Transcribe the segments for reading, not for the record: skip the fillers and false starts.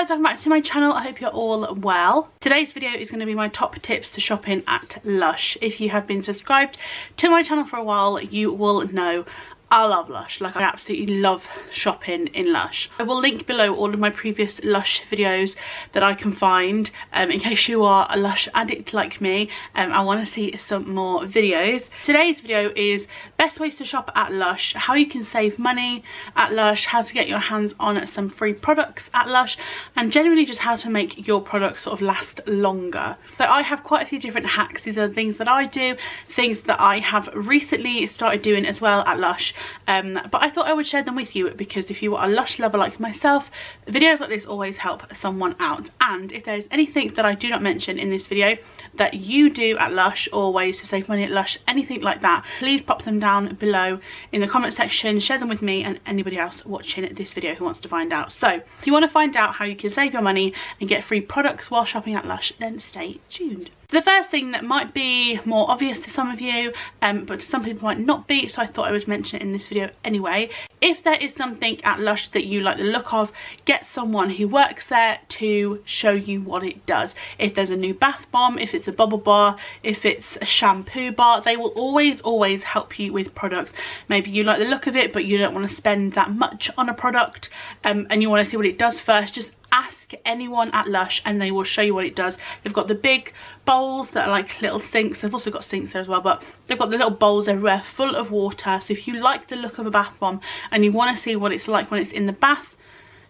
guys, welcome back to my channel. I hope you're all well. Today's video is going to be my top tips to shopping at Lush. If you have been subscribed to my channel for a while, you will know I love Lush. Like, I absolutely love shopping in Lush. I will link below all of my previous Lush videos that I can find in case you are a Lush addict like me. I want to see some more videos. Today's video is best ways to shop at Lush, how you can save money at Lush, how to get your hands on some free products at Lush, and generally just how to make your products sort of last longer. So I have quite a few different hacks. These are things that I do, things that I have recently started doing as well at Lush. But I thought I would share them with you because if you are a Lush lover like myself, videos like this always help someone out. And if there's anything that I do not mention in this video that you do at Lush, or ways to save money at Lush, anything like that, please pop them down below in the comment section, share them with me and anybody else watching this video who wants to find out. So if you want to find out how you can save your money and get free products while shopping at Lush, then stay tuned. So the first thing that might be more obvious to some of you, but to some people might not be, so I thought I would mention it in this video anyway. If there is something at Lush that you like the look of, get someone who works there to show you what it does. If there's a new bath bomb, if it's a bubble bar, if it's a shampoo bar, they will always help you with products. Maybe you like the look of it but you don't want to spend that much on a product, and you want to see what it does first. Just ask anyone at Lush and they will show you what it does. They've got the big bowls that are like little sinks. They've also got sinks there as well, but they've got the little bowls everywhere full of water. So if you like the look of a bath bomb and you want to see what it's like when it's in the bath,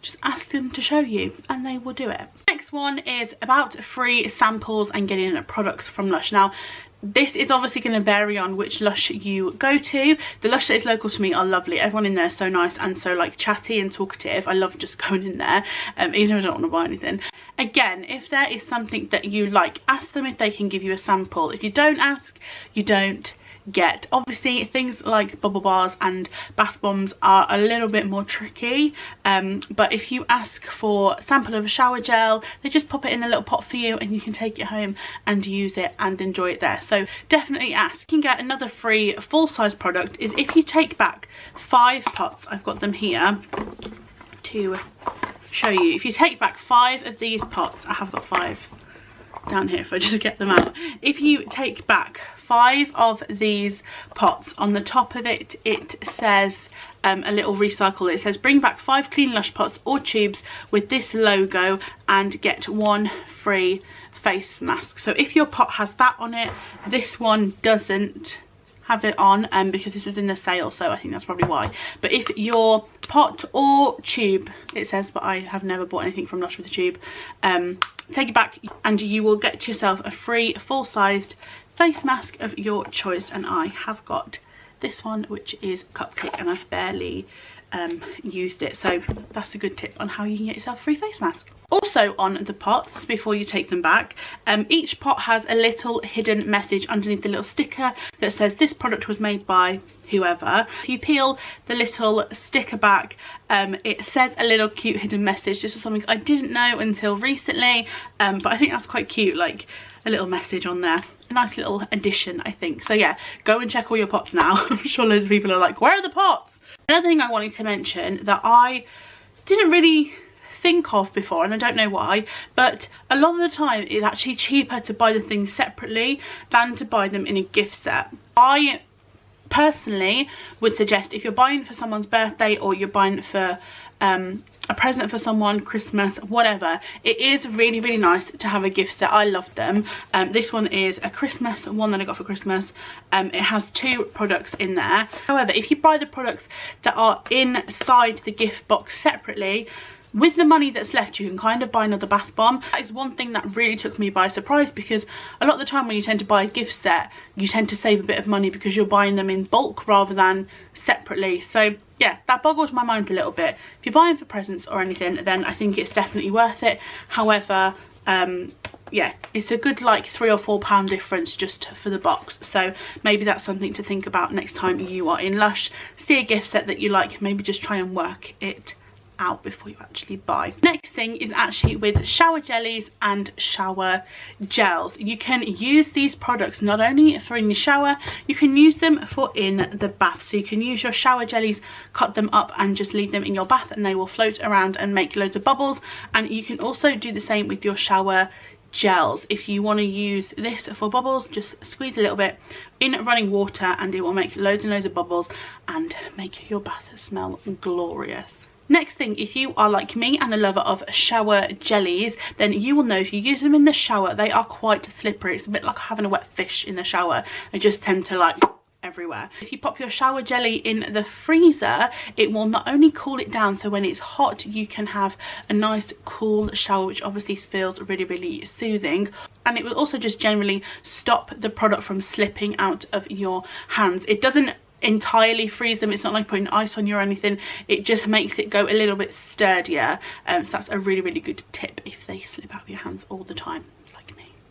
just ask them to show you and they will do it. Next one is about free samples and getting products from Lush. Now, this is obviously going to vary on which Lush you go to. The Lush that is local to me are lovely. Everyone in there is so nice and so like chatty and talkative. I love just going in there, even if I don't want to buy anything. Again, if there is something that you like, ask them if they can give you a sample. If you don't ask, you don't get. Obviously things like bubble bars and bath bombs are a little bit more tricky, but if you ask for a sample of a shower gel, they just pop it in a little pot for you and you can take it home and use it and enjoy it there. So definitely ask. You can get another free full-size product is if you take back 5 pots. I've got them here to show you. If you take back 5 of these pots, I have got 5 down here if I just get them out. If you take back 5 of these pots, on the top of it, it says a little recycle. It says bring back 5 clean Lush pots or tubes with this logo and get 1 free face mask. So if your pot has that on it, this one doesn't have it on, because this was in the sale, so I think that's probably why. But if your pot or tube, it says, but I have never bought anything from Lush with a tube, take it back and you will get yourself a free full-sized face mask of your choice. And I have got this one, which is Cupcake, and I've barely used it, so that's a good tip on how you can get yourself a free face mask. Also on the pots, before you take them back, each pot has a little hidden message underneath the little sticker that says this product was made by whoever. If you peel the little sticker back, it says a little cute hidden message. This was something I didn't know until recently, but I think that's quite cute, like a little message on there. A nice little addition, I think. So yeah, go and check all your pots now. I'm sure loads of people are like, where are the pots? Another thing I wanted to mention that I didn't really think of before, and I don't know why, but a lot of the time it's actually cheaper to buy the things separately than to buy them in a gift set. I personally would suggest, if you're buying for someone's birthday or you're buying for a present for someone, Christmas, whatever, it is really nice to have a gift set. I love them. This one is a Christmas one that I got for Christmas. It has 2 products in there. However, if you buy the products that are inside the gift box separately, with the money that's left, you can kind of buy another bath bomb. That is one thing that really took me by surprise, because a lot of the time when you tend to buy a gift set, you tend to save a bit of money because you're buying them in bulk rather than separately. So yeah, that boggles my mind a little bit. If you're buying for presents or anything, then I think it's definitely worth it. However, yeah, it's a good like £3 or £4 difference just for the box. So maybe that's something to think about next time you are in Lush. See a gift set that you like, maybe just try and work it out before you actually buy. Next thing is actually with shower jellies and shower gels. You can use these products not only for in your shower, you can use them for in the bath. So you can use your shower jellies, cut them up and just leave them in your bath and they will float around and make loads of bubbles. And you can also do the same with your shower gels. If you want to use this for bubbles, just squeeze a little bit in running water and it will make loads and loads of bubbles and make your bath smell glorious. Next thing, if you are like me and a lover of shower jellies, then you will know if you use them in the shower, they are quite slippery. It's a bit like having a wet fish in the shower. They just tend to like everywhere. If you pop your shower jelly in the freezer, it will not only cool it down, so when it's hot you can have a nice cool shower, which obviously feels really, really soothing, and it will also just generally stop the product from slipping out of your hands. It doesn't entirely freeze them, it's not like putting ice on you or anything, it just makes it go a little bit sturdier. So that's a really, really good tip if they slip out of your hands all the time.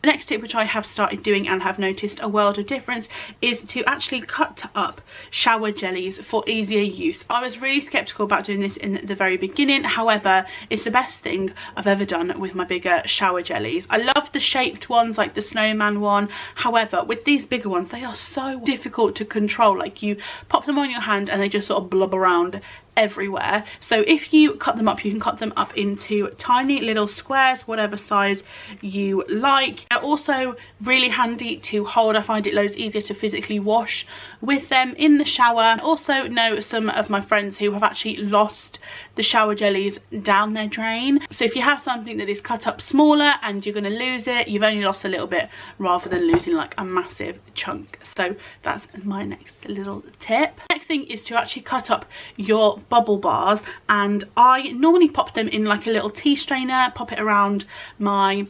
The next tip, which I have started doing and have noticed a world of difference, is to actually cut up shower jellies for easier use. I was really skeptical about doing this in the very beginning, however it's the best thing I've ever done with my bigger shower jellies. I love the shaped ones like the snowman one, however with these bigger ones they are so difficult to control. Like you pop them on your hand and they just sort of blob around everywhere. So if you cut them up, you can cut them up into tiny little squares, whatever size you like. They're also really handy to hold. I find it loads easier to physically wash with them in the shower. I also know some of my friends who have actually lost the shower jellies down their drain. So if you have something that is cut up smaller and you're going to lose it, you've only lost a little bit rather than losing like a massive chunk. So that's my next little tip. Next thing is to actually cut up your bubble bars, and I normally pop them in like a little tea strainer, pop it around my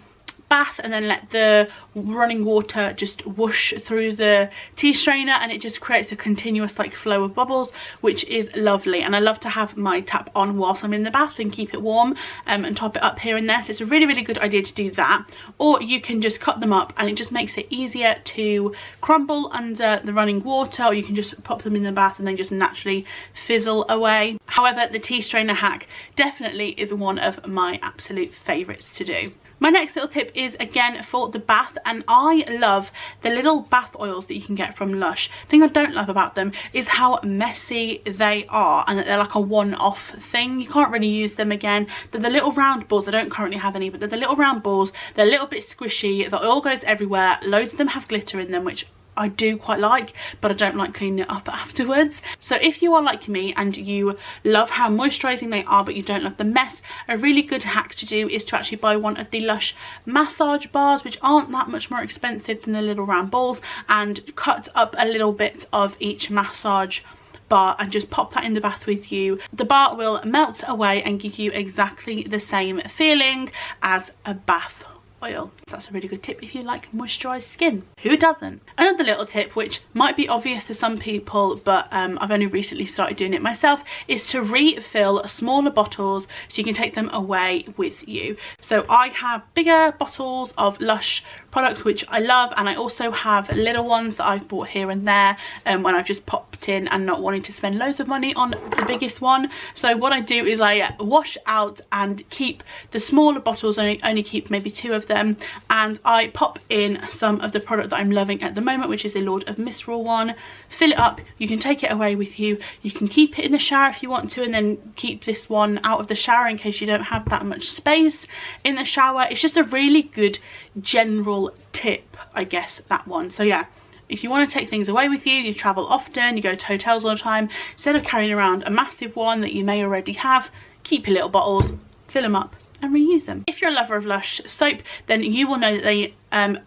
bath and then let the running water just whoosh through the tea strainer, and it just creates a continuous like flow of bubbles, which is lovely. And I love to have my tap on whilst I'm in the bath and keep it warm and top it up here and there. So it's a really, really good idea to do that. Or you can just cut them up and it just makes it easier to crumble under the running water, or you can just pop them in the bath and then just naturally fizzle away. However, the tea strainer hack definitely is one of my absolute favourites to do. My next little tip is again for the bath, and I love the little bath oils that you can get from Lush. The thing I don't love about them is how messy they are and that they're like a one-off thing. You can't really use them again. They're the little round balls. I don't currently have any, but they're the little round balls. They're a little bit squishy. The oil goes everywhere. Loads of them have glitter in them, which I do quite like, but I don't like cleaning it up afterwards. So if you are like me and you love how moisturising they are but you don't love the mess, a really good hack to do is to actually buy one of the Lush massage bars, which aren't that much more expensive than the little round balls, and cut up a little bit of each massage bar and just pop that in the bath with you. The bar will melt away and give you exactly the same feeling as a bath oil. So that's a really good tip if you like moisturised skin. Who doesn't? Another little tip, which might be obvious to some people, but I've only recently started doing it myself, is to refill smaller bottles so you can take them away with you. So I have bigger bottles of Lush products, which I love, and I also have little ones that I've bought here and there when I've just popped in and not wanting to spend loads of money on the biggest one. So what I do is I wash out and keep the smaller bottles, only keep maybe 2 of them, and I pop in some of the product that I'm loving at the moment, which is the Lord of Misrule one. Fill it up, you can take it away with you, you can keep it in the shower if you want to, and then keep this one out of the shower in case you don't have that much space in the shower. It's just a really good general tip, I guess, that one. So yeah, if you want to take things away with you, you travel often, you go to hotels all the time, instead of carrying around a massive one that you may already have, keep your little bottles, fill them up and reuse them. If you're a lover of Lush soap, then you will know that they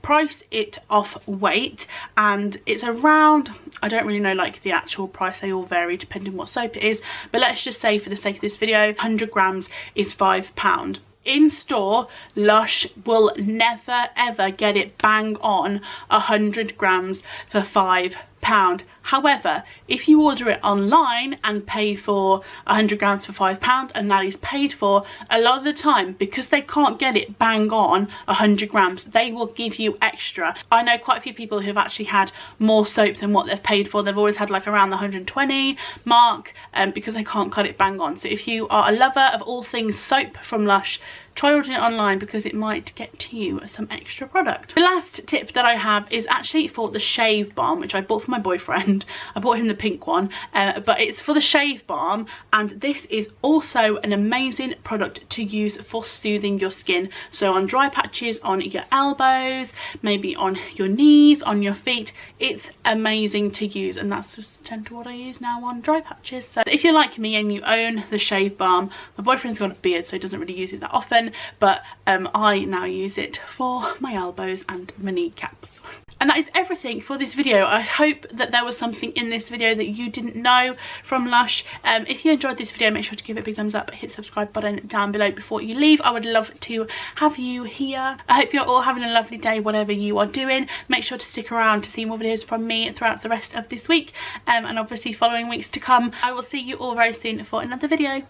price it off weight, and it's around, I don't really know like the actual price, they all vary depending what soap it is, but let's just say for the sake of this video, 100 grams is £5. In store, Lush will never ever get it bang on 100 grams for £5. However, if you order it online and pay for 100 grams for £5 and that is paid for, a lot of the time, because they can't get it bang on 100 grams, they will give you extra. I know quite a few people who have actually had more soap than what they've paid for. They've always had like around the 120 mark because they can't cut it bang on. So if you are a lover of all things soap from Lush, try ordering it online because it might get to you some extra product. The last tip that I have is actually for the shave balm, which I bought for my boyfriend. I bought him the pink one, but it's for the shave balm, and this is also an amazing product to use for soothing your skin. So on dry patches on your elbows, maybe on your knees, on your feet, it's amazing to use, and that's just tend to what I use now on dry patches. So if you're like me and you own the shave balm, my boyfriend's got a beard so he doesn't really use it that often, but I now use it for my elbows and my kneecaps. And that is everything for this video. I hope that there was something in this video that you didn't know from Lush. If you enjoyed this video, make sure to give it a big thumbs up, hit the subscribe button down below before you leave. I would love to have you here. I hope you're all having a lovely day, whatever you are doing. Make sure to stick around to see more videos from me throughout the rest of this week, and obviously following weeks to come. I will see you all very soon for another video.